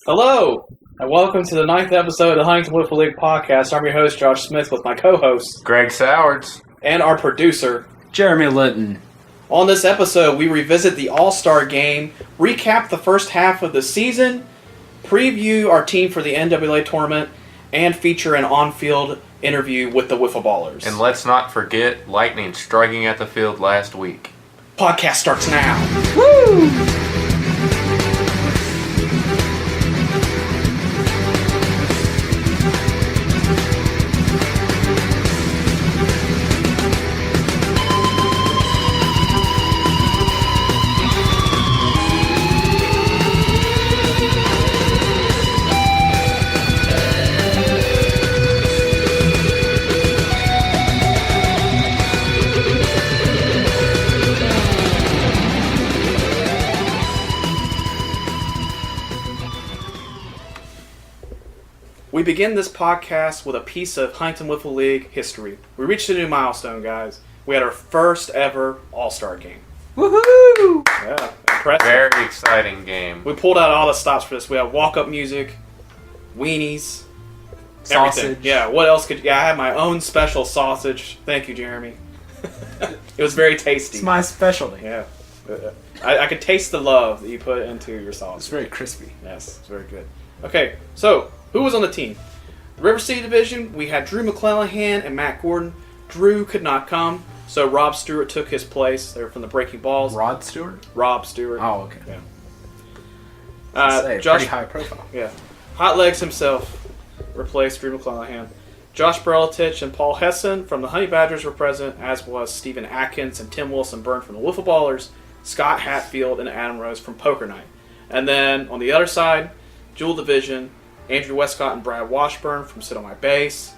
Hello, and welcome to the 9th episode of the Huntington Wiffle League podcast. I'm your host, Josh Smith, with my co-host, Greg Sowards, and our producer, Jeremy Litton. On this episode, we revisit the All-Star Game, recap the first half of the season, preview our team for the NWA tournament, and feature an on-field interview with the Wiffle Ballers. and let's not forget Lightning striking at the field last week. Podcast starts now. Woo! We begin this podcast with a piece of Huntington Wiffle League history. We reached a new milestone, guys. We had our first ever All-Star Game. Woohoo! Yeah, impressive. Very exciting game. We pulled out all the stops for this. We had walk-up music, weenies, Sausage. everything. Yeah, what else could... Yeah, I had my own special sausage. Thank you, Jeremy. It was very tasty. It's my specialty. Yeah. I could taste the love that you put into your It's sausage. very crispy. Yes, it's very good. Okay, so, who was on the team? River City Division, we had Drew McClellan and Matt Gordon. Drew could not come, so Rob Stewart took his place. They were from the Breaking Balls. Rod Stewart? Rob Stewart. Oh, okay. Yeah. Josh, pretty high profile. Yeah. Hot Legs himself replaced Drew McClellan. Josh Berletich and Paul Hessen from the Honey Badgers were present, as was Stephen Atkins and Tim Wilson-Byrne from the Wiffle Ballers, Scott Hatfield and Adam Rose from Poker Night. And then on the other side, Jewel Division, Andrew Westcott and Brad Washburn from Sit On My Base,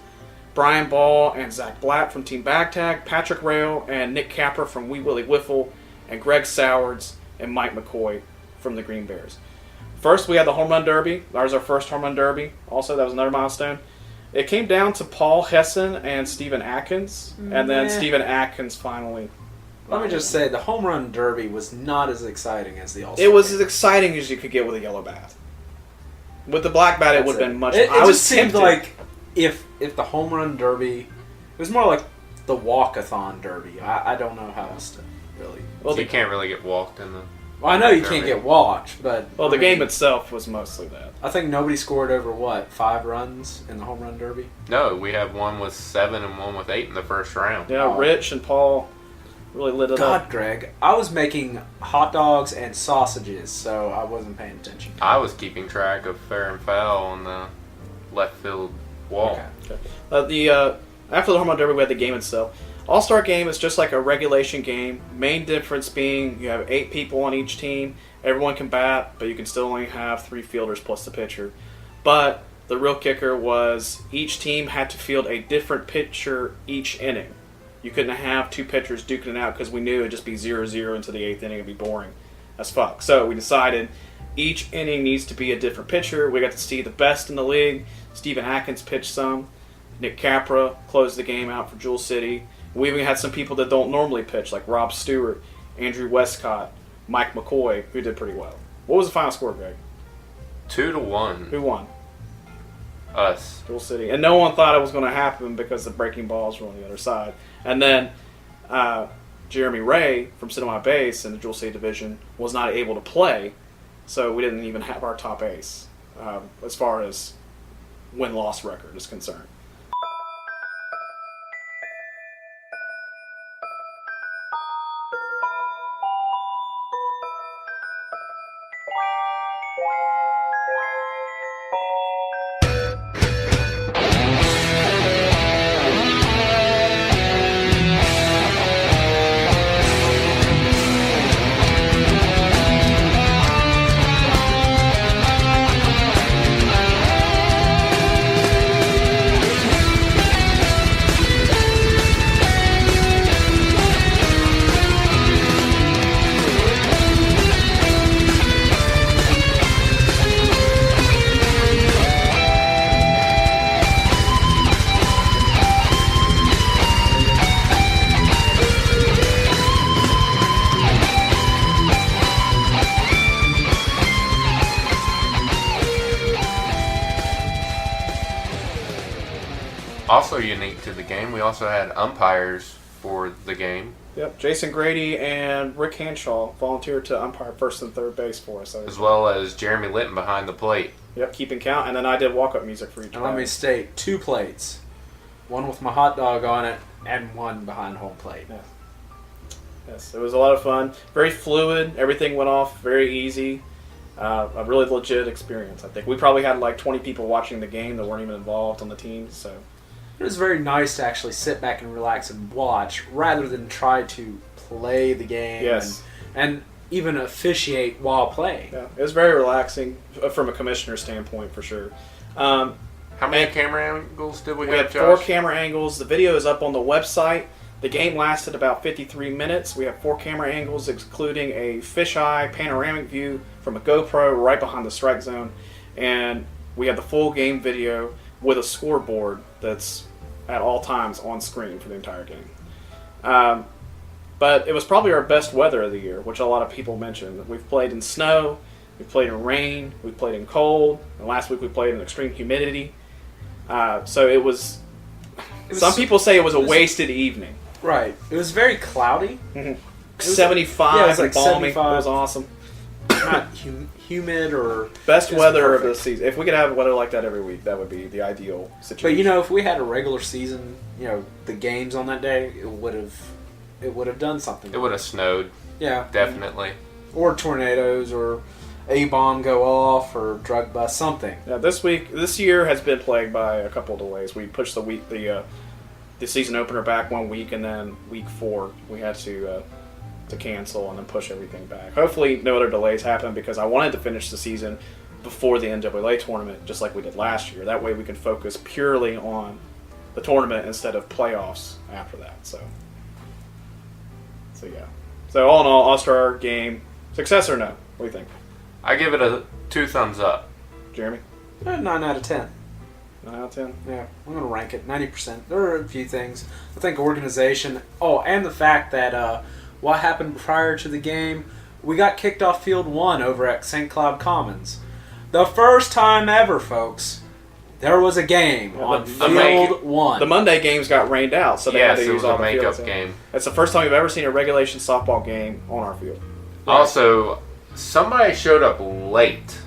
Brian Ball and Zach Blatt from Team Bag Tag, Patrick Rail and Nick Capper from Wee Willie Wiffle, and Greg Sowards and Mike McCoy from the Green Bears. First, we had the Home Run Derby. That was our first Home Run Derby. Also, that was another milestone. It came down to Paul Hessen and Stephen Atkins, and then Stephen Atkins finally... Let me just say, the Home Run Derby was not as exciting as the All-Star It was Game. as exciting as you could get with a yellow bat. With the black bat, it would have been much... It I was just seemed tempted. like if the Home Run Derby... It was more like the Walk-a-thon Derby. I don't know how else to really... Well, You can't really get walked in the... Well, I know you Derby. can't get walked, but... Well, the I mean, game itself was mostly that. I think nobody scored over, 5 runs in the Home Run Derby? No, we have one with 7 and one with 8 in the first round. Yeah, Oh. Rich and Paul really lit it up. God, Greg, I was making hot dogs and sausages, so I wasn't paying attention. I was keeping track of fair and foul on the left field wall. Okay. After the Home Run Derby, we had the game itself. All-Star Game is just like a regulation game. Main difference being you have 8 people on each team. Everyone can bat, but you can still only have 3 fielders plus the pitcher. But the real kicker was each team had to field a different pitcher each inning. You couldn't have 2 pitchers duking it out because we knew it would just be 0-0 into the 8th inning. It would be boring as fuck. So we decided each inning needs to be a different pitcher. We got to see the best in the league. Stephen Atkins pitched some. Nick Capra closed the game out for Jewel City. We even had some people that don't normally pitch, like Rob Stewart, Andrew Westcott, Mike McCoy, who did pretty well. What was the final score, Greg? 2-1. Who won? Us. Jewel City. And no one thought it was going to happen because the breaking balls were on the other side. And then Jeremy Ray from Sit On My Base in the Jewel City division was not able to play, so we didn't even have our top ace as far as win-loss record is concerned. also unique to the game, we also had umpires for the game. Yep, Jason Grady and Rick Hanshaw volunteered to umpire first and third base for us. As well as Jeremy Litton behind the plate. Yep, keeping count, and then I did walk-up music for each And let me batter. state, 2 plates. One with my hot dog on it, and one behind home plate. Yeah. Yes, it was a lot of fun. Very fluid. Everything went off very easy. A really legit experience, I think. We probably had like 20 people watching the game that weren't even involved on the team, so... It was very nice to actually sit back and relax and watch, rather than try to play the game Yes. and even officiate while playing. Yeah, it was very relaxing from a commissioner standpoint, for sure. How many camera angles did we We have, had Josh? 4 camera angles. The video is up on the website. The game lasted about 53 minutes. We have 4 camera angles, including a fisheye panoramic view from a GoPro right behind the strike zone. And we have the full game video with a scoreboard that's at all times on screen for the entire game. But it was probably our best weather of the year, which a lot of people mentioned. We've played in snow, we've played in rain, we've played in cold, and last week we played in extreme humidity. So it was some people say it was a wasted evening. Right. It was very cloudy. 75 yeah, it was and like balmy. 75. It was awesome. Not humid or... Best just weather of perfect. the season. If we could have weather like that every week, that would be the ideal situation. But, you know, if we had a regular season, you know, the games on that day, it would have done something. It would have snowed, Yeah. definitely. Or tornadoes, or a bomb go off, or drug bust, something. Yeah, this year has been plagued by a couple of delays. We pushed the season opener back 1 week, and then week 4 we had to cancel and then push everything back. Hopefully, no other delays happen, because I wanted to finish the season before the NWA tournament, just like we did last year. That way, we can focus purely on the tournament instead of playoffs after that. So yeah. So all in all, All-Star game success or no? What do you think, I give it a 2 thumbs up. Jeremy? 9 out of 10. 9 out of 10. Yeah, I'm going to rank it 90%. There are a few things. I think organization. Oh, and the fact that what happened prior to the game, we got kicked off Field 1 over at St. Cloud Commons. The first time ever, folks, there was a game on Field 1. The Monday games got rained out, so they had Yes, to it use was all a the makeup fields. game. It's the first time we've ever seen a regulation softball game on our field. Also, somebody showed up late.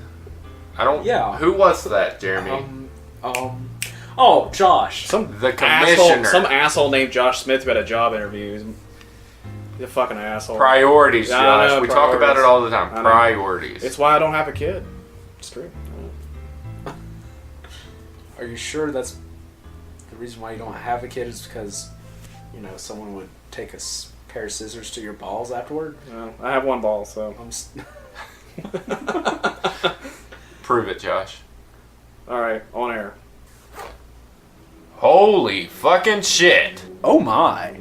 I don't... Yeah. Who was that, Jeremy? Oh, Josh. The commissioner. Some asshole named Josh Smith who had a job interview. He's a fucking asshole. Priorities, Yeah, I Josh. know, We talk about it priorities. all the time. I know. Priorities. It's why I don't have a kid. It's true. Are you sure that's the reason why you don't have a kid is because, you know, someone would take a pair of scissors to your balls afterward? Well, I have one ball, so. Prove it, Josh. All right, on air. Holy fucking shit. Oh my.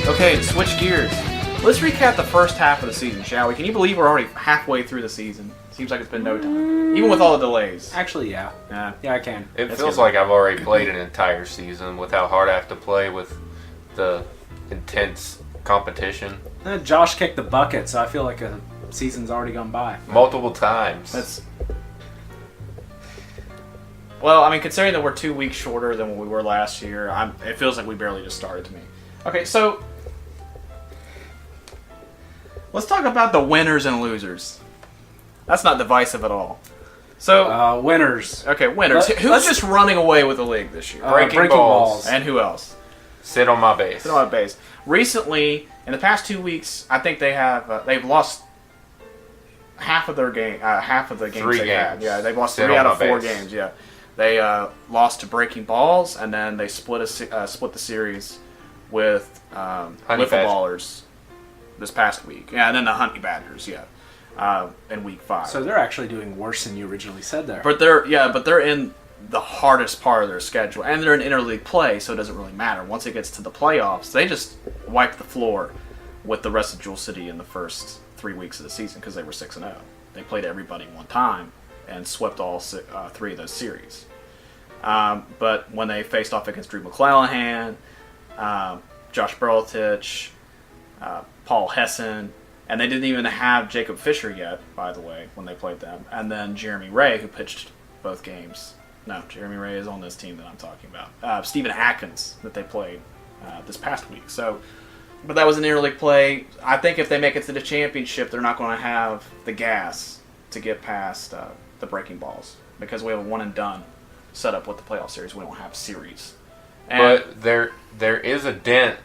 Okay, to switch gears. Let's recap the first half of the season, shall we? Can you believe we're already halfway through the season? Seems like it's been no time. Even with all the delays. Actually, yeah. Yeah. Yeah, I can. It That's feels good. like I've already played an entire season with how hard I have to play with the intense competition Josh kicked the bucket, so I feel like a season's already gone by. multiple times. That's. Well, I mean, considering that we're 2 weeks shorter than what we were last year, it feels like we barely just started to me. Okay, so Let's talk about the winners and losers. That's not divisive at all. So, winners. okay, winners. Who's just running away with the league this year? Breaking balls. And who else? Sit on my base. Sit on my base. Recently, in the past 2 weeks, I think they've lost half of their game. Half of the games they had. Yeah, they've lost 3 out of 4 games. Yeah, they lost to Breaking Balls, and then they split the series with Wiffle Ballers this past week. Yeah, and then the Honey Badgers. Yeah. In week 5. So they're actually doing worse than you originally said there. But they're in the hardest part of their schedule, and they're in interleague play, so it doesn't really matter. Once it gets to the playoffs, they just wipe the floor with the rest of Jewel City in the first 3 weeks of the season because they were 6-0. They played everybody one time and swept all 3 of those series. But when they faced off against Drew McClellan, Josh Berletich, Paul Hessen. And they didn't even have Jacob Fisher yet, by the way, when they played them. And then Jeremy Ray, who pitched both games. No, Jeremy Ray is on this team that I'm talking about. Stephen Atkins, that they played this past week. But that was an interleague play. I think if they make it to the championship, they're not going to have the gas to get past the Breaking Balls. Because we have a one and done set up with the playoff series. We don't have series. But there is a dent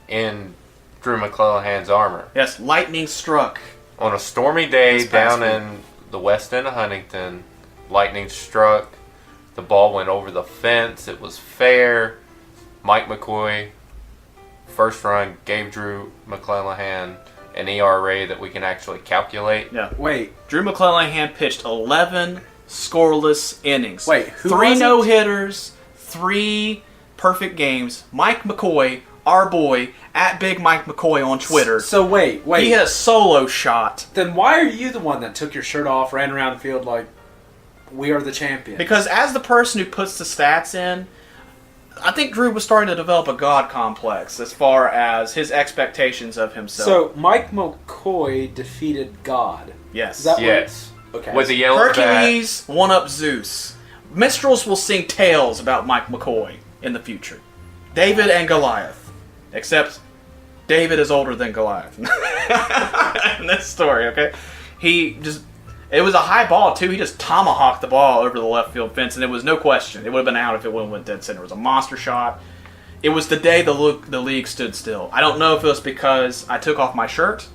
in Drew McClellan's armor. Yes, lightning struck. On a stormy day down in the west end of Huntington, lightning struck. The ball went over the fence. It was fair. Mike McCoy, first run, gave Drew McClellan an ERA that we can actually calculate. Yeah. Wait. Drew McClellan pitched 11 scoreless innings. Wait, who 3 was it? no-hitters, 3 perfect games. Mike McCoy, our boy, at Big Mike McCoy on Twitter. So wait. He hit a solo shot. Then why are you the one that took your shirt off, ran around the field like, we are the champions? Because as the person who puts the stats in, I think Drew was starting to develop a God complex as far as his expectations of himself. So Mike McCoy defeated God. Yes. Is that Yes. Okay. With the yellow Hercules one up Zeus. Minstrels will sing tales about Mike McCoy in the future. David and Goliath. Except David is older than Goliath in this story, okay? It was a high ball, too. He just tomahawked the ball over the left field fence, and it was no question. It would have been out if it went dead center. It was a monster shot. It was the day the league stood still. I don't know if it was because I took off my shirt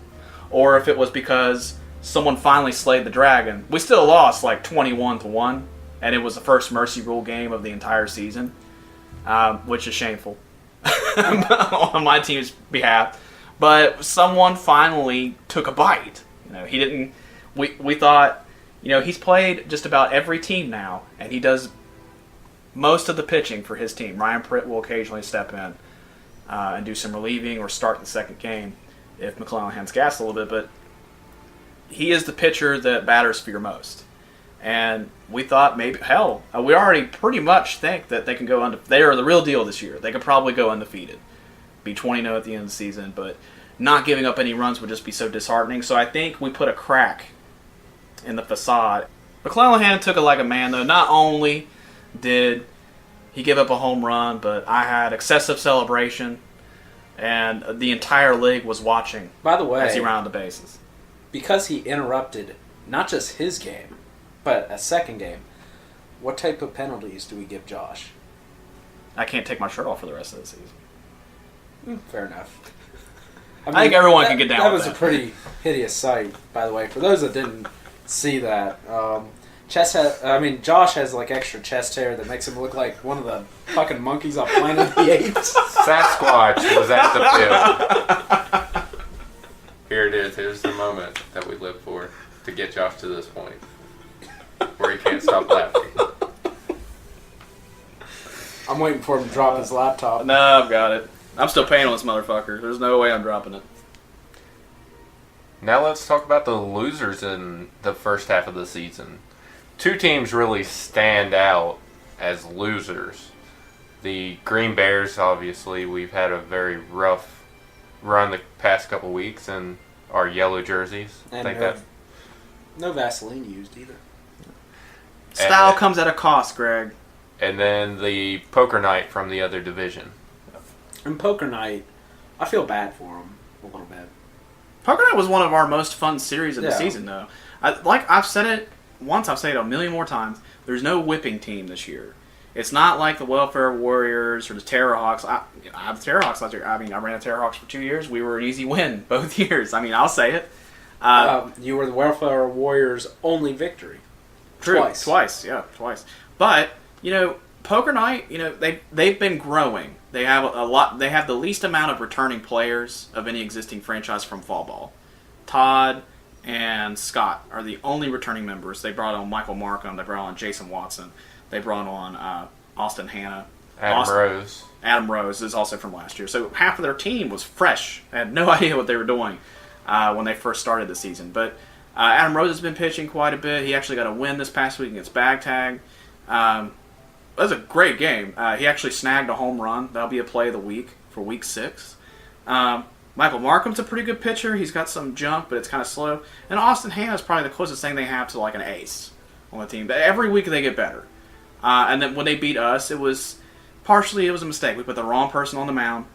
or if it was because someone finally slayed the dragon. We still lost like 21-1, and it was the first mercy rule game of the entire season, which is shameful on my team's behalf. But someone finally took a bite. He didn't. We thought, he's played just about every team now, and he does most of the pitching for his team. Ryan Pritt will occasionally step in and do some relieving or start the second game if McClellan's gassed a little bit, but he is the pitcher that batters fear most. And we thought we already pretty much think that they can go undefeated. They are the real deal this year. They could probably go undefeated, be 20-0 at the end of the season, but not giving up any runs would just be so disheartening. So I think we put a crack in the facade. McClellan took it like a man, though. Not only did he give up a home run, but I had excessive celebration, and the entire league was watching. By the way, as he rounded the bases, because he interrupted not just his game, but a second game. What type of penalties do we give Josh? I can't take my shirt off for the rest of the season. Fair enough. I think everyone can get down with that. That was a pretty hideous sight, by the way. For those that didn't see that, Josh has like extra chest hair that makes him look like one of the fucking monkeys off Planet of the Apes. Sasquatch was at the field. Here it is. Here's the moment that we live for to get Josh to this point where he can't stop laughing. I'm waiting for him to drop his laptop. No, I've got it. I'm still paying on this motherfucker. There's no way I'm dropping it. Now let's talk about the losers in the first half of the season. 2 teams really stand out as losers. The Green Bears, obviously, we've had a very rough run the past couple weeks in our yellow jerseys. And no Vaseline used either. Style comes at a cost, Greg. And then the Poker Night from the other division. And Poker Night, I feel bad for him a little bit. Poker Night was one of our most fun series of the Yeah. season, though. I've said it once, I've said it a million more times. There's no whipping team this year. It's not like the Welfare Warriors or the Terrorhawks. I have the Terrorhawks last year. I mean, I ran the Terrorhawks for 2 years. We were an easy win both years. I mean, I'll say it. You were the Welfare Warriors' only victory. True. Twice. Twice. But, Poker Night, they've been growing. They have a lot. They have the least amount of returning players of any existing franchise from fall ball. Todd and Scott are the only returning members. They brought on Michael Markham. They brought on Jason Watson. They brought on Austin Hanna. Adam Rose is also from last year. So half of their team was fresh. I had no idea what they were doing when they first started the season. But Adam Rose has been pitching quite a bit. He actually got a win this past week against Bag Tag. That was a great game. He actually snagged a home run. That'll be a play of the week for week 6. Michael Markham's a pretty good pitcher. He's got some junk, but it's kind of slow. And Austin Hanna is probably the closest thing they have to like an ace on the team. But every week they get better. And then when they beat us, it was a mistake. We put the wrong person on the mound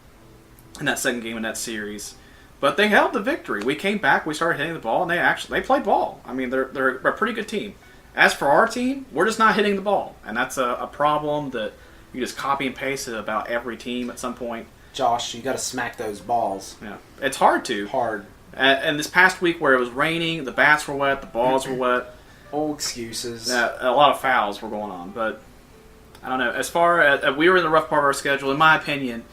in that second game in that series. But they held the victory. We came back, we started hitting the ball, and they played ball. I mean, they're a pretty good team. As for our team, we're just not hitting the ball. And that's a problem that you just copy and paste it about every team at some point. Josh, you got to smack those balls. Yeah, it's hard to. Hard. And this past week where it was raining, the bats were wet, the balls were wet. Oh, excuses. A lot of fouls were going on. But, I don't know. As far as we were in the rough part of our schedule, in my opinion,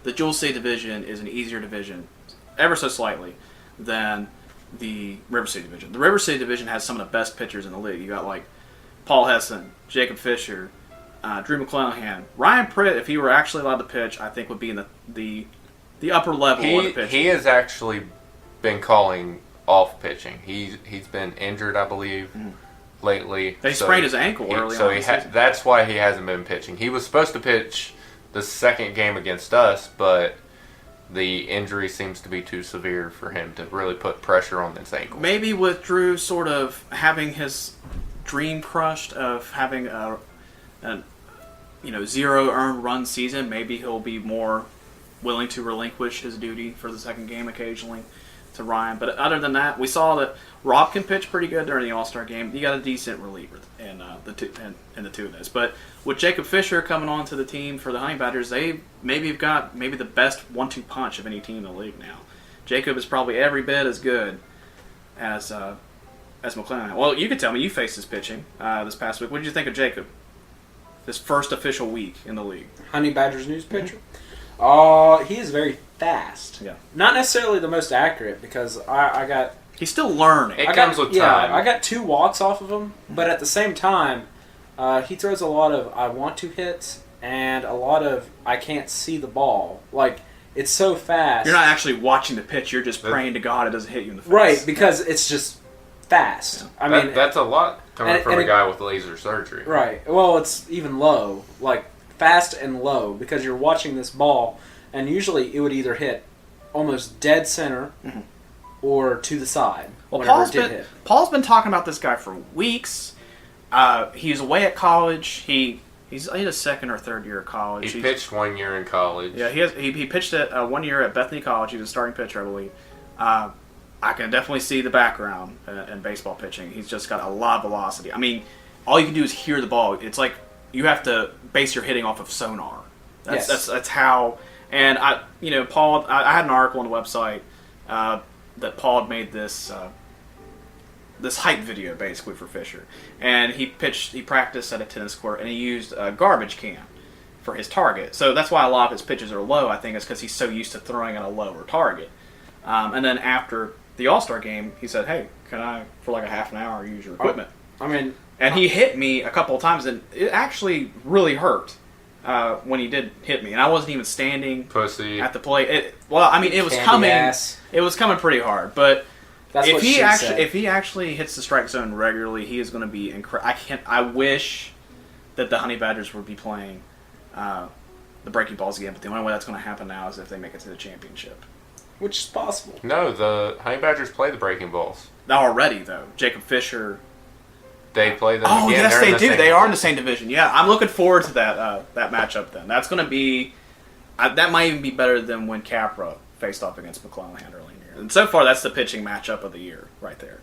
the Jewel City division is an easier division, ever so slightly, than the River City division. The River City division has some of the best pitchers in the league. You got like Paul Hessen, Jacob Fisher, Drew McClellan. Ryan Pritt, if he were actually allowed to pitch, I think would be in the upper level of the pitching. He has actually been calling off pitching. He's been injured, I believe, lately. They sprained his ankle early on. That's why he hasn't been pitching. He was supposed to pitch the second game against us, but the injury seems to be too severe for him to really put pressure on his ankle. Maybe with Drew sort of having his dream crushed of having a 0 earned run season, maybe he'll be more willing to relinquish his duty for the second game occasionally to Ryan. But other than that, we saw that Rob can pitch pretty good during the All-Star game. You got a decent reliever in the two of those. But with Jacob Fisher coming on to the team for the Honey Badgers, they have got the best 1-2 punch of any team in the league now. Jacob is probably every bit as good as McClellan. Well, you could tell me, you faced his pitching this past week. What did you think of Jacob? This first official week in the league. Honey Badgers news pitcher? He is very fast. Yeah. Not necessarily the most accurate because I got... He's still learning. It comes with time. Yeah, I got 2 walks off of him, but at the same time, he throws a lot of I want to hits and a lot of I can't see the ball. Like, it's so fast. You're not actually watching the pitch. You're just praying to God it doesn't hit you in the face. Right, because it's just fast. Yeah. I mean, that's a lot coming from a guy with laser surgery. Right. Well, it's even low, like fast and low, because you're watching this ball, and usually it would either hit almost dead center or to the side. Well, hit. Paul's been talking about this guy for weeks. He's away at college. He's in his second or third year of college. He pitched 1 year in college. Yeah, he pitched at 1 year at Bethany College. He was a starting pitcher, I believe. I can definitely see the background in baseball pitching. He's just got a lot of velocity. I mean, all you can do is hear the ball. It's like you have to base your hitting off of sonar. That's how. And Paul. I had an article on the website that Paul had made this hype video basically for Fisher, and he practiced at a tennis court, and he used a garbage can for his target. So that's why a lot of his pitches are low. I think it's because he's so used to throwing at a lower target. And then after the All-Star game, he said, "Hey, can I, for like a half an hour, use your equipment?" And he hit me a couple of times, and it actually really hurt when he did hit me. And I wasn't even standing at the plate. It was coming. Ass. It was coming pretty hard. But That's if what he said. if he actually hits the strike zone regularly, he is going to be incredible. I wish that the Honey Badgers would be playing the breaking balls again. But the only way that's going to happen now is if they make it to the championship. Which is possible. No, the Honey Badgers play the breaking balls. Not already, though. Jacob Fisher. They play them Oh, again. yes, They're in they the do. same They are in division. the same division. Yeah, I'm looking forward to that matchup then. That's going to be... that might even be better than when Capra faced off against McClellan early in the year. And so far, that's the pitching matchup of the year right there.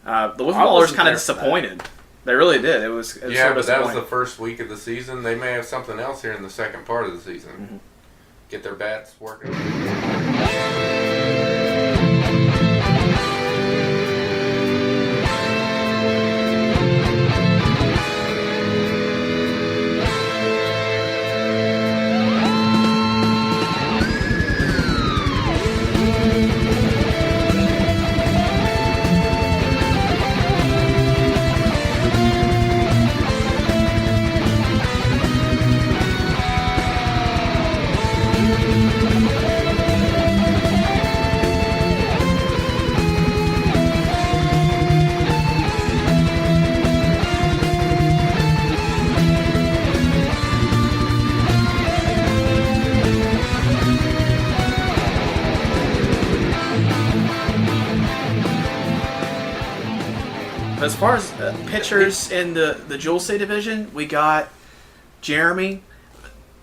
The Wiffle I Ballers wasn't kind of there for that. disappointed. They really did. It was Yeah, sort of but that was disappointing. the first week of the season. They may have something else here in the second part of the season. Mm-hmm. Get their bats working. As far as pitchers in the Jewel City division, we got Jeremy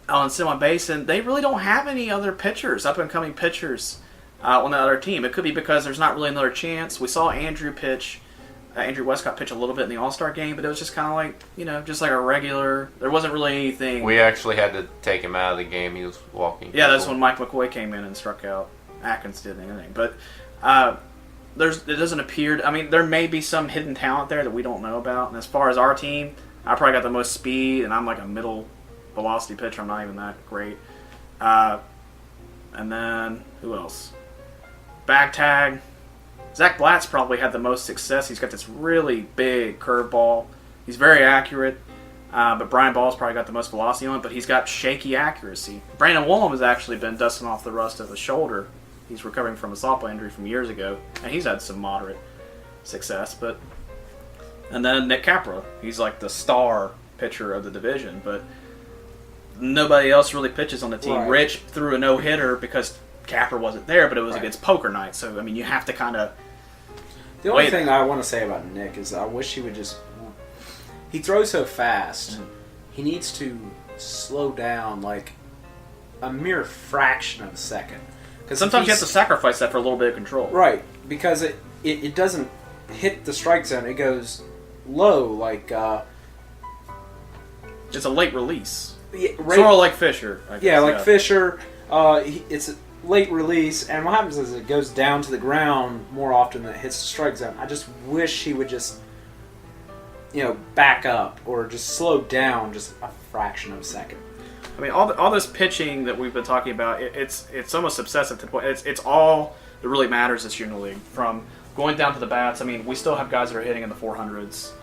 on semi base, and they really don't have any other pitchers, up and coming pitchers on that other team. It could be because there's not really another chance. We saw Andrew Westcott pitch a little bit in the All-Star game, but it was just kind of like, just like a regular. There wasn't really anything. We actually had to take him out of the game. He was walking. Yeah, that's people. when Mike McCoy came in and struck out. Atkins didn't anything, but it doesn't appear. I mean, there may be some hidden talent there that we don't know about. And as far as our team, I probably got the most speed, and I'm like a middle velocity pitcher. I'm not even that great. And then who else? Bag tag. Zach Blatt's probably had the most success. He's got this really big curveball. He's very accurate. But Brian Ball's probably got the most velocity on it, but he's got shaky accuracy. Brandon Woolham has actually been dusting off the rust of his shoulder. He's recovering from a softball injury from years ago, and he's had some moderate success. And then Nick Capra, he's like the star pitcher of the division, but nobody else really pitches on the team. Right. Rich threw a no-hitter because Capra wasn't there, but it was against poker night, so I mean you have to kind of. The only Wait. thing I want to say about Nick is I wish he would just. He throws so fast. Mm-hmm. He needs to slow down like a mere fraction of a second. Because Sometimes you have to sacrifice that for a little bit of control. Right, because it doesn't hit the strike zone. It goes low, like It's a late release. right, Sort of like Fisher. I guess, yeah, like Fisher. It's a late release, and what happens is it goes down to the ground more often than it hits the strike zone. I just wish he would just, back up or just slow down just a fraction of a second. I mean, all this pitching that we've been talking about, it's almost obsessive to the point. It's all that really matters this year in the league. From going down to the bats, I mean, we still have guys that are hitting in the 400s.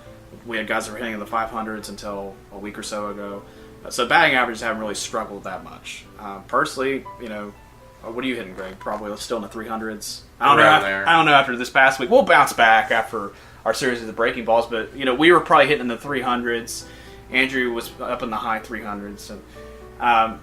We had guys that were hitting in the 500s until a week or so ago. So batting averages haven't really struggled that much. Personally, what are you hitting, Greg? Probably still in the 300s. I don't Around know. there. I don't know after this past week. We'll bounce back after our series of the breaking balls, but we were probably hitting in the 300s. Andrew was up in the high 300s. So, I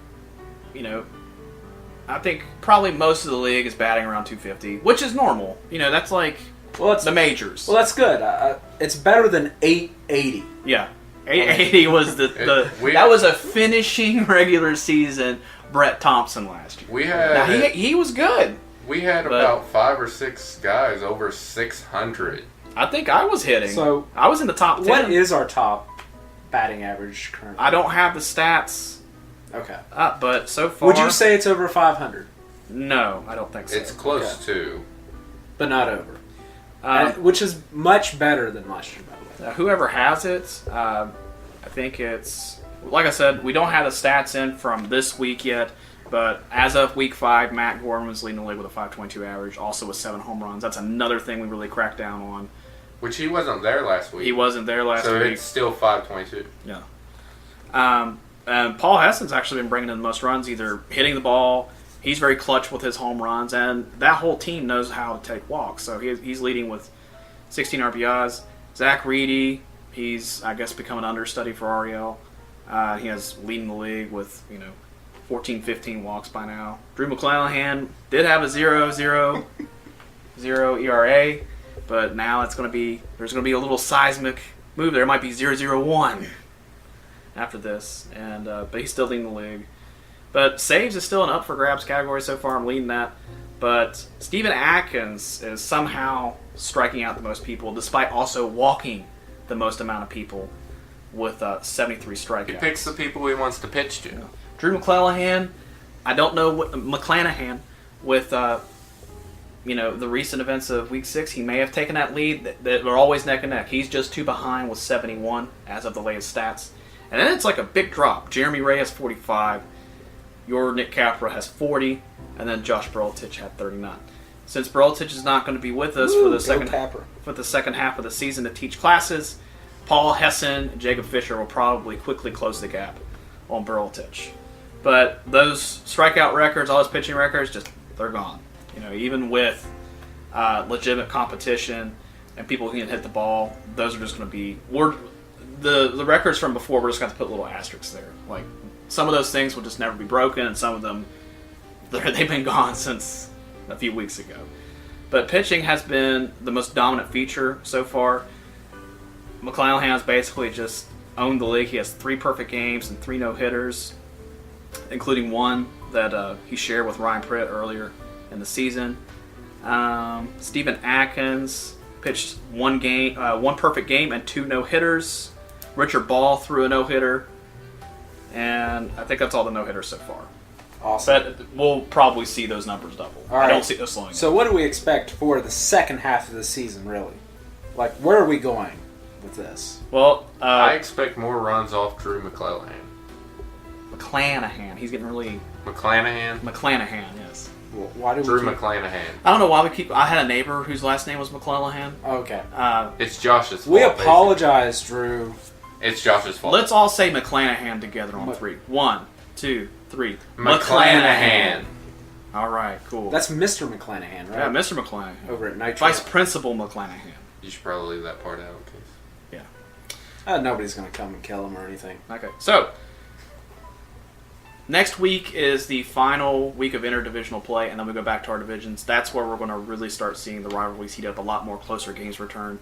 think probably most of the league is batting around 250, which is normal. That's like the majors. Well, that's good. It's better than 880. Yeah. 880 was that was a finishing regular season Brett Thompson last year. We had Now, he was good. We had about 5 or 6 guys over 600. I think I was hitting. So I was in the top 10. What is our top batting average currently? I don't have the stats Okay. up, but so far. Would you say it's over 500? No, I don't think so. It's close to. But not over. Which is much better than last year, by the way. Whoever has it, I think it's. Like I said, we don't have the stats in from this week yet, but as of week 5, Matt Gordon was leading the league with a 522 average, also with 7 home runs. That's another thing we really cracked down on. Which he wasn't there last week. He wasn't there last so week. it's still 522. Yeah. And Paul Hessen's actually been bringing in the most runs, either hitting the ball. He's very clutch with his home runs, and that whole team knows how to take walks. So he's leading with 16 RBIs. Zach Reedy, he's, I guess, become an understudy for Ariel. He has leading the league with, 14, 15 walks by now. Drew McClellan did have a 0.00 ERA, but now there's going to be a little seismic move there. It might be 0.01 after this, but he's still leading the league. But saves is still an up for grabs category so far. I'm leading that. But Steven Atkins is somehow striking out the most people, despite also walking the most amount of people with 73 strikeouts. He picks the people he wants to pitch to. Yeah. Drew McClanahan, I don't know what McClanahan with the recent events of Week 6. He may have taken that lead. They're always neck and neck. He's just 2 behind with 71 as of the latest stats. And then it's like a big drop. Jeremy Ray has 45. Your Nick Capra has 40. And then Josh Brolitich had 39. Since Brolitich is not going to be with us for the second half of the season to teach classes, Paul Hessen and Jacob Fisher will probably quickly close the gap on Brolitich. But those strikeout records, all his pitching records, they're gone. Even with legitimate competition and people who can hit the ball, those are just going to be the records from before. We're just going to put little asterisks there. Like some of those things will just never be broken, and some of them they've been gone since a few weeks ago. But pitching has been the most dominant feature so far. McClanahan has basically just owned the league. He has 3 perfect games and 3 no-hitters, including one that he shared with Ryan Pritt earlier in the season. Steven Atkins pitched one perfect game and 2 no-hitters. Richard Ball threw a no-hitter. And I think that's all the no-hitters so far. Awesome. But we'll probably see those numbers double. All right. I don't see those slowing So what do we expect for the second half of the season, really? Like, where are we going with this? Well, I expect more runs off Drew McClanahan. McClanahan. He's getting really... McClanahan, yes. Well, why do Drew we keep... McClanahan. I don't know why we keep... I had a neighbor whose last name was McClanahan. Okay. It's Josh's fault. We apologize, Drew. Basically. It's Josh's fault. Let's all say McClanahan together on 3. 1, 2, 3. McClanahan. All right, cool. That's Mr. McClanahan, right? Yeah, Mr. McClanahan. Over at Nitro. Vice Principal McClanahan. You should probably leave that part out. Yeah. Nobody's going to come and kill him or anything. Okay, so next week is the final week of interdivisional play, and then we go back to our divisions. That's where we're going to really start seeing the rivalries heat up. A lot more closer games return.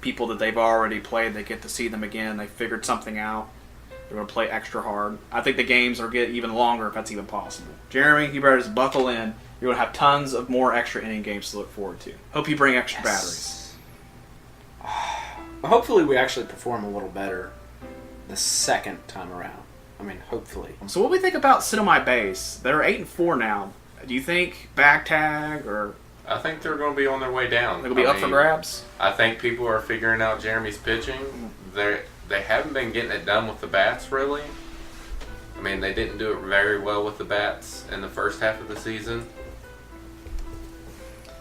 People that they've already played, they get to see them again. They figured something out. They're going to play extra hard. I think the games are get even longer if that's even possible. Jeremy, you better just buckle in. You're going to have tons of more extra inning games to look forward to. Hope you bring extra batteries. Hopefully we actually perform a little better the second time around. I mean, hopefully. So what do we think about sit on my base? They're 8-4 now. Do you think back tag or... I think they're going to be on their way down. They're going to be up for grabs? I think people are figuring out Jeremy's pitching. They haven't been getting it done with the bats, really. I mean, they didn't do it very well with the bats in the first half of the season.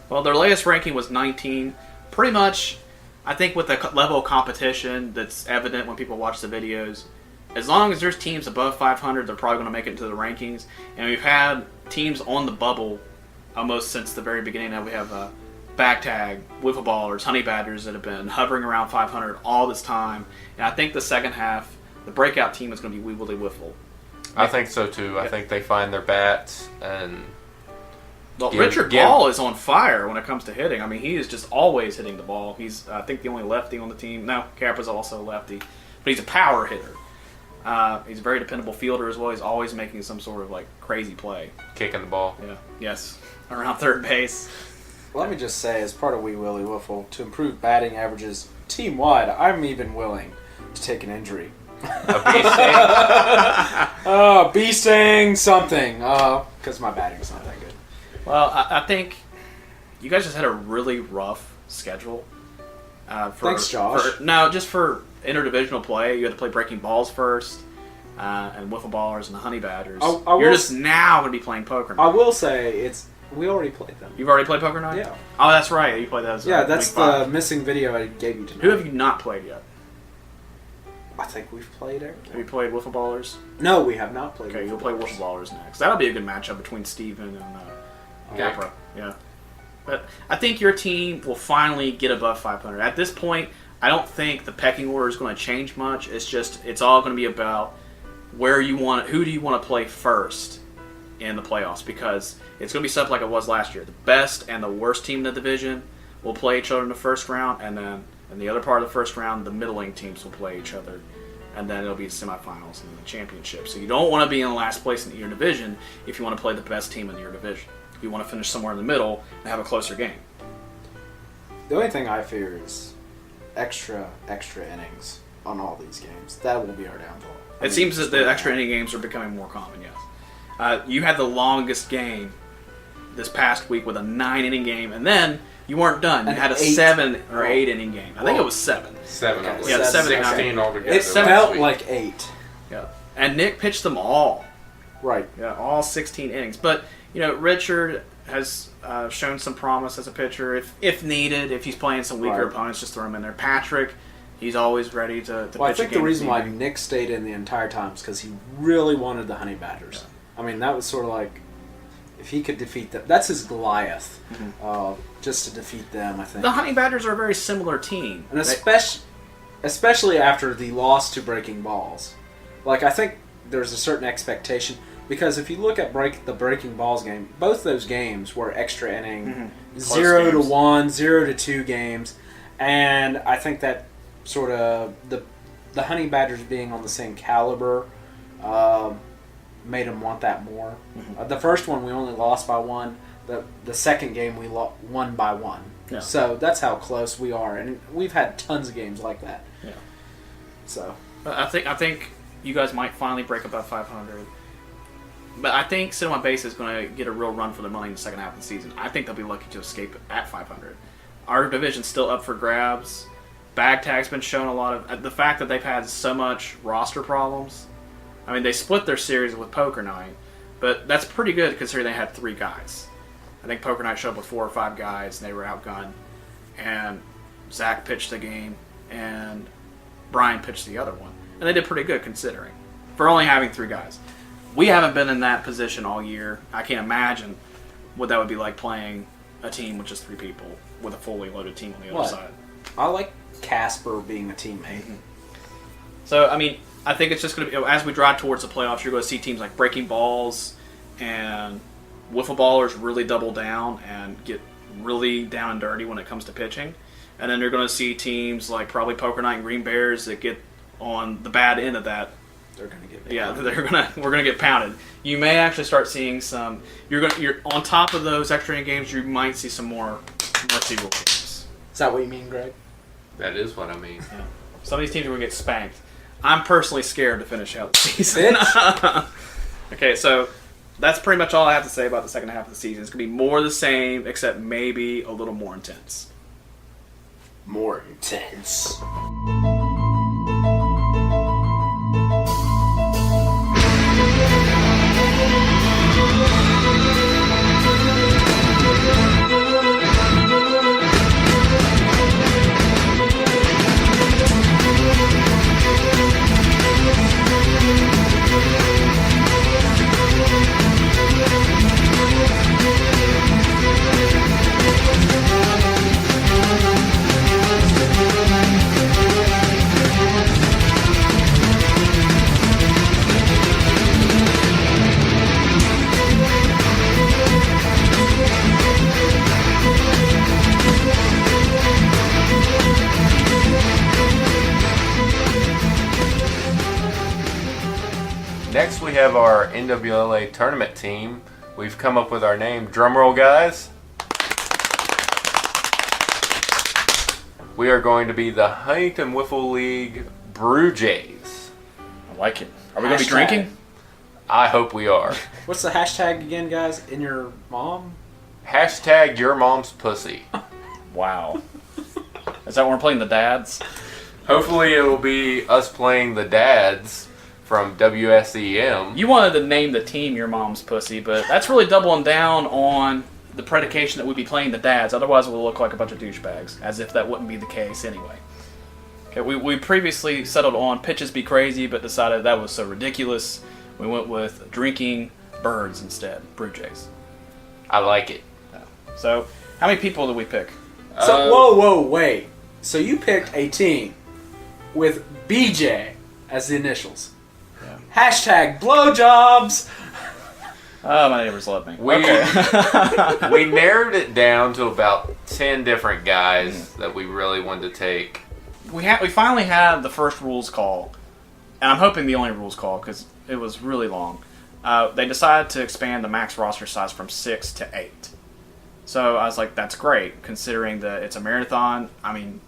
Well, their latest ranking was 19. Pretty much, I think with the level of competition that's evident when people watch the videos, as long as there's teams above 500, they're probably going to make it into the rankings. And we've had teams on the bubble almost since the very beginning. Now we have back tag, wiffle ballers, honey badgers that have been hovering around 500 all this time. And I think the second half, the breakout team is going to be Weebly Wiffle. I think so too. I think they find their bats and... Well, Richard Ball is on fire when it comes to hitting. I mean, he is just always hitting the ball. He's, I think, the only lefty on the team. No, Capra's also a lefty. But he's a power hitter. He's a very dependable fielder as well. He's always making some sort of, crazy play. Kicking the ball. Yeah. Yes. Around third base. Let me just say, as part of Wee Willie Wiffle, to improve batting averages team-wide, I'm even willing to take an injury. A bee sting? Bee sting something. Because my batting's not that good. Well, I think you guys just had a really rough schedule. Thanks, Josh. Just for interdivisional play, you had to play breaking balls first, and wiffle ballers and the honey badgers. You're just now going to be playing poker night. I will say, we already played them. You've already played poker night? Yeah. Oh, that's right. You played those. Yeah, that's the missing video I gave you tonight. Who have you not played yet? I think we've played everything. Have you played wiffle ballers? No, we have not played. Okay, you'll play wiffle ballers next. That'll be a good matchup between Steven and Capra. Yeah. But I think your team will finally get above 500. At this point, I don't think the pecking order is going to change much. It's all going to be about who do you want to play first in the playoffs, because it's going to be something like it was last year. The best and the worst team in the division will play each other in the first round, and then in the other part of the first round, the middling teams will play each other, and then it'll be the semifinals and the championship. So you don't want to be in last place in your division if you want to play the best team in your division. you want to finish somewhere in the middle and have a closer game. The only thing I fear is extra innings on all these games. That will be our downfall. It seems that the extra inning games are becoming more common, yes. You had the longest game this past week with a 9-inning game, and then you weren't done. You had a 7 or 8 inning game. I think it was 7. 7. Okay. Yeah, 7. 16 altogether. It felt like 8. Yeah. And Nick pitched them all. Right. Yeah, all 16 innings. But, Richard has shown some promise as a pitcher. If needed, if he's playing some weaker opponents, just throw him in there. Patrick, he's always ready to pitch. Well, I think a game the reason why Nick stayed in the entire time is because he really wanted the Honey Badgers. Yeah. I mean, that was sort of like, if he could defeat them, that's his Goliath. Just to defeat them, I think. The Honey Badgers are a very similar team. And especially after the loss to Breaking Balls. Like, I think there's a certain expectation. Because if you look at the Breaking Balls game, both those games were extra inning, 0-1, 0-2 games. And I think that sort of the Honey Badgers being on the same caliber made them want that more. The first one we only lost by 1. The second game we won by 1. Yeah. So that's how close we are, and we've had tons of games like that. Yeah. So I think you guys might finally break above 500. But I think Sit On My Base is going to get a real run for their money in the second half of the season. I think they'll be lucky to escape at 500. Our division's still up for grabs. Bag Tag's been shown a lot of... The fact that they've had so much roster problems. I mean, they split their series with Poker Night, but that's pretty good considering they had 3 guys. I think Poker Night showed up with 4 or 5 guys, and they were outgunned. And Zach pitched the game, and Brian pitched the other one. And they did pretty good considering, for only having 3 guys. We haven't been in that position all year. I can't imagine what that would be like playing a team with just 3 people with a fully loaded team on the other side. I like Casper being a teammate. So, I mean, I think it's just going to be, as we drive towards the playoffs, you're going to see teams like Breaking Balls and Wiffle Ballers really double down and get really down and dirty when it comes to pitching. And then you're going to see teams like probably Poker Night and Green Bears that get on the bad end of that. They're going to get pounded. Yeah, we're going to get pounded. You may actually start seeing some. You're on top of those extra inning games. You might see some more mercy rule games. Is that what you mean, Greg? That is what I mean. Yeah. Some of these teams are going to get spanked. I'm personally scared to finish out the season. Okay, so that's pretty much all I have to say about the second half of the season. It's going to be more the same, except maybe a little more intense. More intense. Next, we have our NWLA tournament team. We've come up with our name. Drumroll, guys. We are going to be the Huntington Wiffle League Brew Jays. I like it. Are we going to be drinking? I hope we are. What's the hashtag again, guys? In your mom? Hashtag your mom's pussy. Wow. Is that when we're playing the dads? Hopefully it will be us playing the dads from WSEM. You wanted to name the team Your Mom's Pussy, but that's really doubling down on the predication that we'd be playing the dads. Otherwise, we'll look like a bunch of douchebags, as if that wouldn't be the case anyway. Okay, we previously settled on Pitches Be Crazy, but decided that was so ridiculous. We went with Drinking Birds instead, Brew Jays. I like it. So, how many people did we pick? So, whoa, wait. So you picked a team with BJ as the initials. Yeah. Hashtag blowjobs. Oh, my neighbors love me. We narrowed it down to about 10 different guys that we really wanted to take. We finally had the first rules call, and I'm hoping the only rules call because it was really long. they decided to expand the max roster size from 6 to 8. So I was like, that's great, considering that it's a marathon. I mean,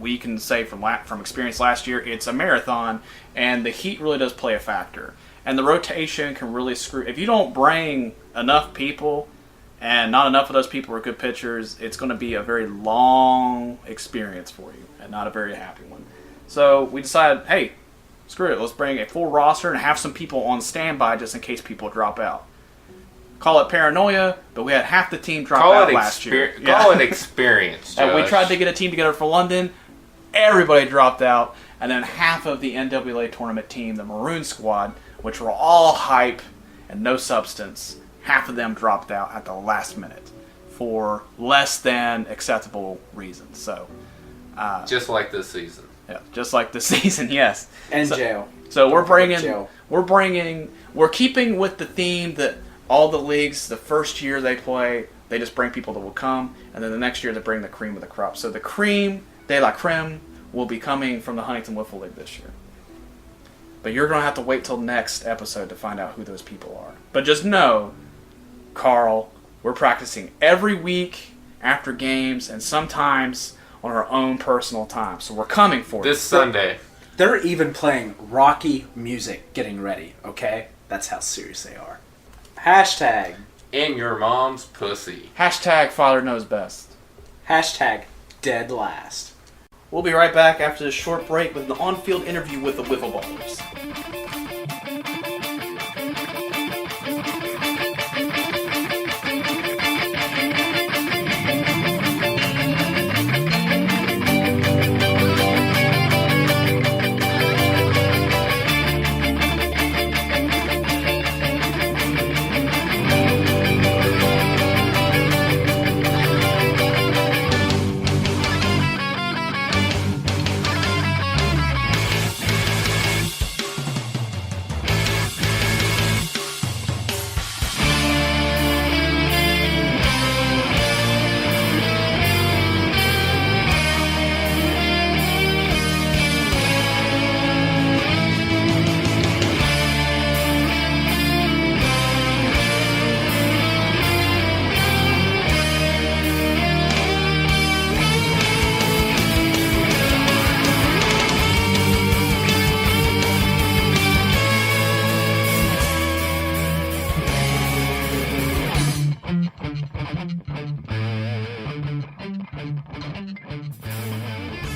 we can say from experience last year, it's a marathon, and the heat really does play a factor. And the rotation can really screw. If you don't bring enough people, and not enough of those people are good pitchers, it's going to be a very long experience for you, and not a very happy one. So we decided, hey, screw it, let's bring a full roster and have some people on standby just in case people drop out. Call it paranoia, but we had half the team drop out last year. Call it experience, And we tried to get a team together for London. Everybody dropped out. And then half of the NWA tournament team, the Maroon Squad, which were all hype and no substance, half of them dropped out at the last minute for less than acceptable reasons. So, just like this season. Yeah, just like this season, yes. And jail. So we're keeping with the theme that all the leagues, the first year they play, they just bring people that will come, and then the next year they bring the cream of the crop. So the cream de la creme will be coming from the Huntington Wiffle League this year. But you're going to have to wait till next episode to find out who those people are. But just know, Carl, we're practicing every week after games and sometimes on our own personal time. So we're coming for this Sunday. They're even playing Rocky music getting ready, okay? That's how serious they are. Hashtag. In your mom's pussy. Hashtag Father Knows Best. Hashtag Dead Last. We'll be right back after this short break with an on-field interview with the Wiffle Ballers.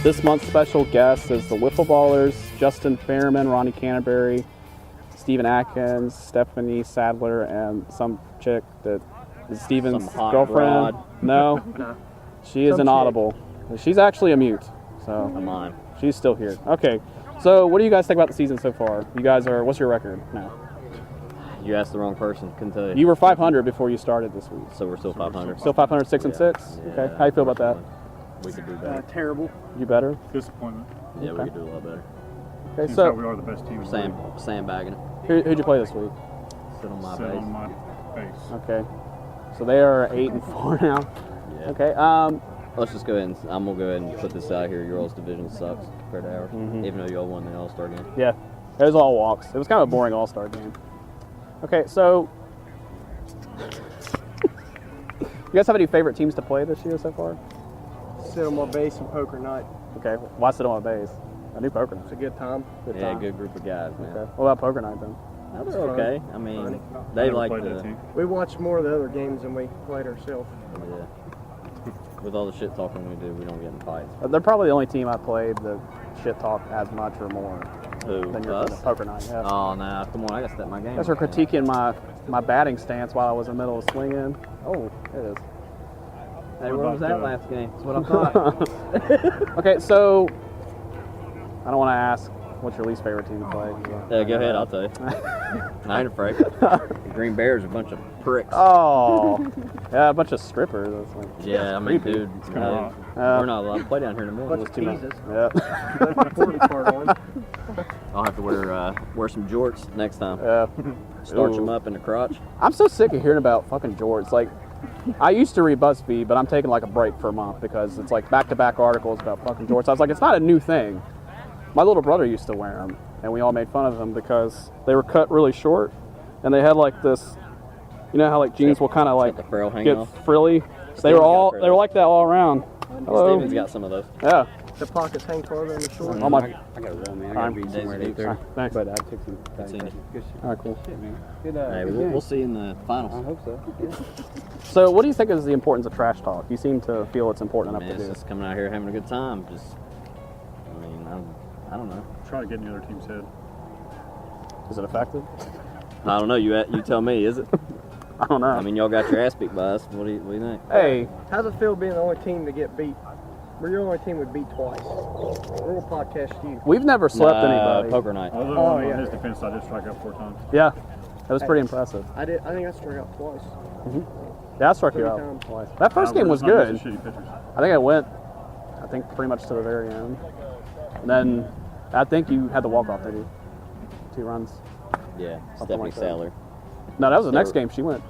This month's special guest is the Wiffle Ballers, Justin Fairman, Ronnie Canterbury, Stephen Atkins, Stephanie Sadler, and some chick that is Stephen's girlfriend. No, No. she is inaudible. She's actually a mute, so Come on. she's still here. Okay, so what do you guys think about the season so far? You guys are, what's your record now? You asked the wrong person. Couldn't tell you. You were 500 before you started this week. So we're still 500. Still 500, 6 and 6? Yeah, Okay, how you feel about that? We could do better. Terrible. You better? Disappointment. Yeah, okay. we could do a lot better. Okay, Seems so like we are the best team. Sandbagging it. who'd you play this week? Sit on my Sit base. on my base. Okay, so they are 8 and 4 now. Yeah. Okay, Let's just go ahead and I'm gonna go ahead and put this out here. Your all's division sucks compared to ours, Mhm. even though y'all won the All-Star game. yeah, it was all walks. It was kind of a boring All-Star game. Okay, so you guys have any favorite teams to play this year so far? Sit on my base and poker night. Okay, why sit on a base? I do poker night. It's a good time. Good Yeah, time. good group of guys, man. Okay, what about poker night then? No, It's they're fun. okay. I mean, Funny. they Never like played the that team. We watched more of the other games than we played ourselves. yeah. With all the shit talking we do, we don't get in fights. They're probably the only team I played that shit talk as much or more Who? than your Us? poker night. Yeah. Oh, nah, come on, I gotta step my game. You guys were up, man. critiquing my batting stance while I was in the middle of swinging. Oh, there it is. Hey, What where was about that the- last game? That's what I thought. Okay, so I don't want to ask what's your least favorite team to play. Yeah, go ahead, I'll tell you. I ain't afraid. The Green Bears are a bunch of pricks. Oh, yeah, a bunch of strippers. That's like, Yeah, I mean, creepy. dude, kinda hot. we're not allowed to play down here in the middle. Bunch It's of too much. teases. Yeah, That's the important part on. I'll have to wear some jorts next time. yeah. Starch Ooh. them up in the crotch. I'm so sick of hearing about fucking jorts. Like, I used to read BuzzFeed, but I'm taking like a break for a month because it's like back-to-back articles about fucking jorts. I was like, it's not a new thing. My little brother used to wear them, and we all made fun of them because they were cut really short, and they had like this. You know how like jeans will kind of like the frill hanging get off. frilly. They were like that all around. Hello. Steven's got some of those. Yeah. The pockets hang farther than the short. Oh my. I got to roll, man. I got to be somewhere at 8:30. Thanks. But I took some time. Seen it. Good shit. All right, cool. Shit, man. Good, Hey, good we'll game. see in the finals. I hope so. Yeah. So, what do you think is the importance of trash talk? You seem to feel it's important Man, enough it's to do. just coming out here having a good time. Just, I mean, I don't know. Try to get in the other team's head. Is it effective? I don't know. You tell me. Is it? I don't know. I mean, y'all got your ass beat by us. What do you think? Hey, How's it feel being the only team to get beat? We're your only team we beat twice. We're gonna podcast you. we've never slept anybody. Poker night. Although on yeah. his defense, I did strike out 4 times. Yeah, that was pretty impressive. I think I struck out twice. Yeah, I struck you 3 out times. twice. That first game We're was just not good. missing shitty pitchers. I think I went, pretty much to the very end. And then I think you had the walk-off, did you? 2 runs. Yeah, Something Stephanie like that. Saylor. No, that was the next game she went.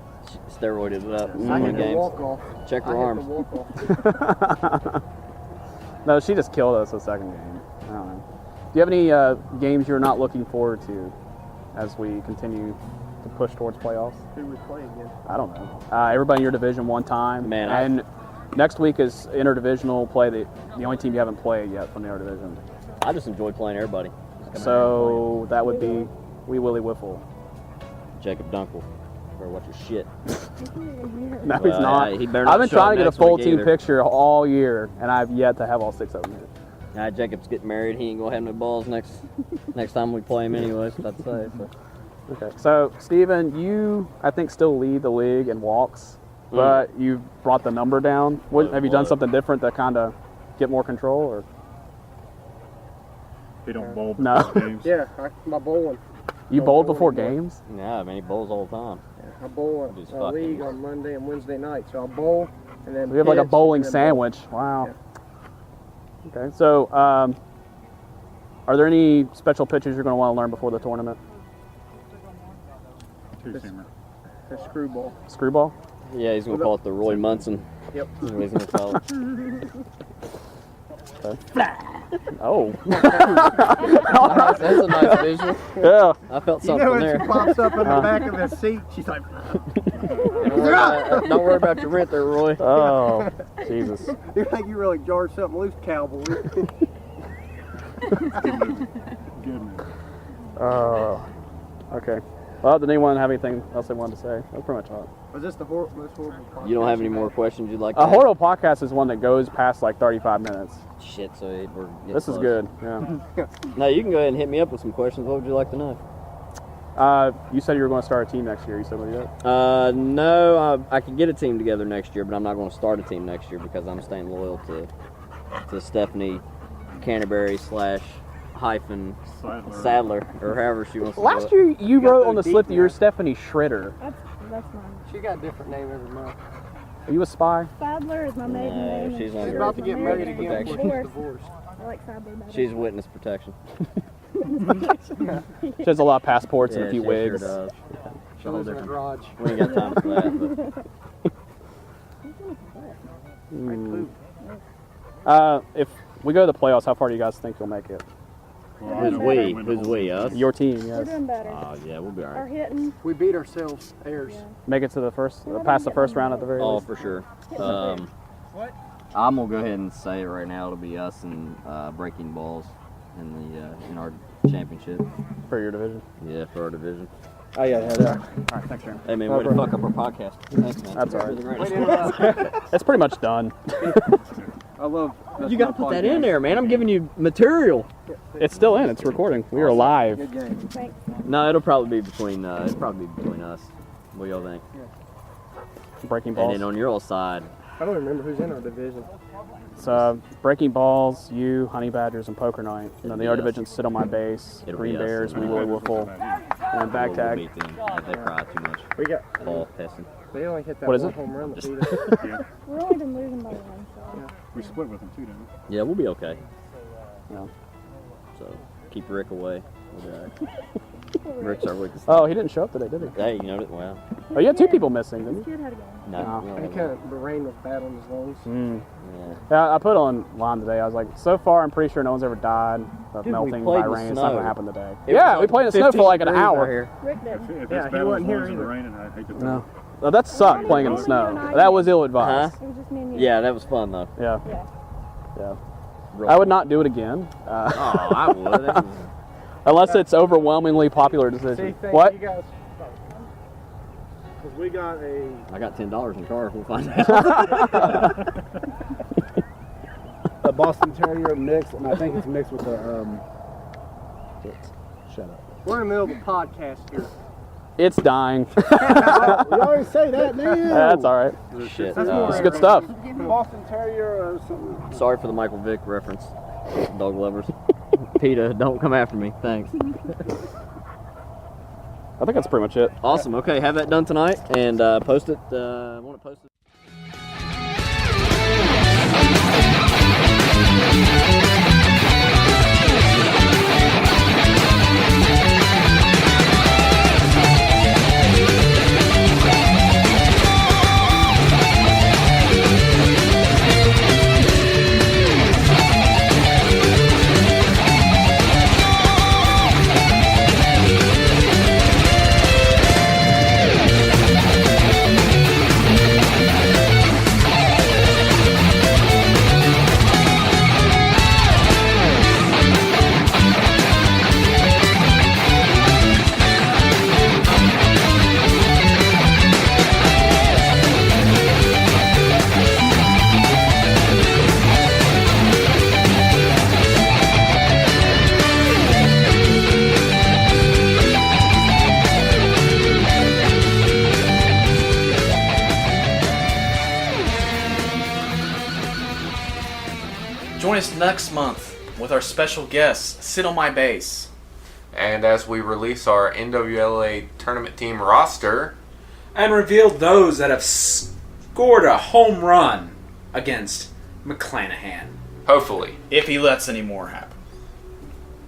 Steroided it up. I Win hit the games. walk off. Check her I hit arm. the walk off. No, she just killed us the second game. I don't know. Do you have any games you're not looking forward to as we continue to push towards playoffs? Who we play again? I don't know. Everybody in your division one time. Man, and next week is interdivisional play. The only team you haven't played yet from the interdivision. I just enjoy playing everybody. So that would be Wee Willie Wiffle. Jacob Dunkel. Better watch your shit. No, he's Well, not. he better not I've been show trying up to get a next full week team either. picture all year, and I've yet to have all 6 of them here. Jacob's getting married. He ain't gonna have no balls next time we play him anyways. That's safe. So. Okay, so Steven, you I think still lead the league in walks, but you've brought the number down. Have you done What? something different to kind of get more control, or He don't bowl No. before games. Yeah, my bowling. you Don't bowled bowl before anymore. games? Yeah, man, he bowls all the time. I bowl Just a fucking- league on Monday and Wednesday night, so I bowl and then We have like a pitch, bowling and then bowl. sandwich. Wow. Okay, so are there any special pitches you're going to want to learn before the tournament? 2-seamer. The screwball. Screwball? Yeah, he's gonna call it the Roy Munson. Yep. That's what he's gonna call it. Oh. That's a nice visual. Yeah. I felt something there. pops up in the back of his seat, she's like, Don't worry about your rent there, Roy. Oh, Jesus. you think you really jarred something loose, cowboy. Good man. Okay. Well, did anyone have anything else they wanted to say? That's pretty much all. Was this the most horrible podcast? You don't have any more questions you'd like to A ask? horrible podcast is one that goes past like 35 minutes. Shit, so we're getting This is close. good. Yeah. No, you can go ahead and hit me up with some questions. What would you like to know? You said you were going to start a team next year. You said what you did? No, I could get a team together next year, but I'm not going to start a team next year because I'm staying loyal to Stephanie Canterbury / Sadler, or however she wants to do Last it. year you got wrote so on the deep slip that you're now. Stephanie Shredder. That's mine. She got a different name every month. Are you a spy? Sadler is my maiden No, name. she's and under She's about to Shredder is get my married maiden again name. before she's Divorced. divorced. I like Sadler better. She's witness protection. She has a lot of passports and Yeah, a few she sure wigs. does. She lives in a garage. We ain't got time for that. If we go to the playoffs, how far do you guys think you'll make it? Well, I Who's know we? we're gonna win the Who's whole we? season. Us? Your team, We're yes. doing better. Oh yeah, we'll be Our alright. hitting. We beat ourselves, heirs. Yeah. Make it to the first, past the first round at the very Oh, least. for sure. What? I'm gonna go ahead and say it right now. It'll be us and Breaking Balls in our championship. For your division. Yeah, for our division. Oh yeah, yeah. All right, thanks, Aaron. Hey man, way to fuck up our podcast. Thanks, man. That's all right. You're the Wait, greatest. interrupt. It's pretty much done. I love. You gotta put that in there, man. I'm giving you material. It's still in. It's recording. We are live. Good game. Thanks. No, it'll probably be between us. What y'all think? Breaking And balls. then on your old side, I don't remember who's in our division. It's breaking balls, you, honey badgers, and poker night. And then the It'll other be us. divisions sit on my base. It'll Green be us Bears, and Wee Willie Wiffle, and back we'll tag. beat them if they cry too much. We got. Paul Pessin. They only hit that What is one it? home run that beat us. We've only been losing by one, so. We split with them too, didn't we? Yeah, we'll be okay. Yeah. So keep Rick away. We'll be alright. Rick's our weakest. Oh, he didn't show up today, did he? Hey, you know it. Wow. Oh, you had 2 people missing, didn't This you? kid had a game. No. No. And he kind of, the rain was bad on his lungs. Yeah. Yeah, I put online today. I was like, so far, I'm pretty sure no one's ever died of Dude, we melting played by in the rain. It's not snow. gonna happen today. It Yeah, was we played in the snow for like an 15 degrees hour. out here. Rick did. If Yeah, it's he bad wasn't as here long as either. it's raining, I hate to tell No. you. Oh, that sucked playing in the Only snow. you and I That was did. ill advised. It was just me and you. Yeah, that was fun though. Yeah, Yeah. yeah. I would not do it again. Oh, I would. That was- Unless it's overwhelmingly popular See, decision. thank What? you guys. Because we got a. I got $10 in the car. We'll find out. A Boston Terrier mix, and I think it's mixed with a. Shut up. We're in the middle of a podcast here. It's dying. You always say that, man. That's all right. Shit. That's more It's good stuff. Boston Terrier or something. Sorry for the Michael Vick reference, dog lovers. PETA, don't come after me. Thanks. I think that's pretty much it. Awesome. Okay, have that done tonight and post it. I want to post it. Join us next month with our special guest, Sit on My Base. And as we release our NWLA tournament team roster, And revealed those that have scored a home run against McClanahan. hopefully. If he lets any more happen.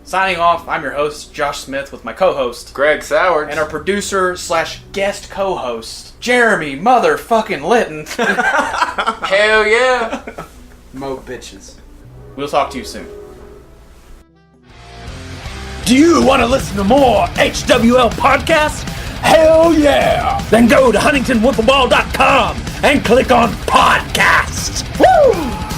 Signing off, I'm your host, Josh Smith, with my co-host, Greg Sowards. and our producer / guest co-host, Jeremy motherfucking Litton. Hell yeah! Mo bitches. We'll talk to you soon. Do you want to listen to more HWL podcasts? Hell yeah! Then go to HuntingtonWhippleBall.com and click on podcasts. Woo!